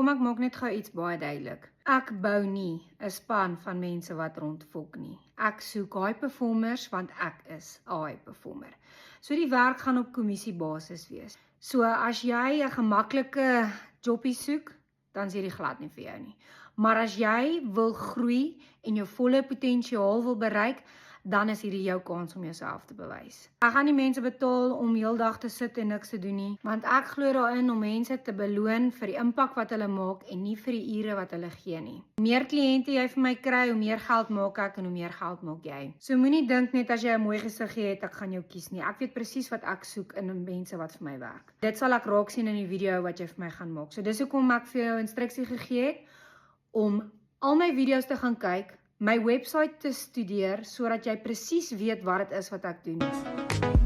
kom ek maak net gou iets baie duidelik. Ek bou nie 'n span van mense wat rondfok nie. Ek soek high performers want ek is 'n high performer. So die werk gaan op kommissiebasis wees. So as jy 'n gemaklike jobbie soek, dan is hierdie glad nie vir jou nie. Maar as jy wil groei en jou volle potensiaal wil bereik, dan is hierdie jou kans om jouself te bewys. Ek gaan nie mense betaal om heeldag te sit en niks te doen nie, want ek glo daarin om mense te beloon vir die impak wat hulle maak en nie vir die ure wat hulle gee nie. Hoe meer kliënte jy vir my kry, hoe meer geld maak ek en hoe meer geld maak jy. So moenie dink net as jy 'n mooi gesiggie het, ek gaan jou kies nie. Ek weet presies wat ek soek in mense wat vir my werk. Dit sal ek raak sien in die video wat jy vir my gaan maak. So dis hoekom ek vir jou instruksie gegee het om al my video's te gaan kyk, my webwerf te studeer, sodat jy presies weet wat dit is wat ek doen.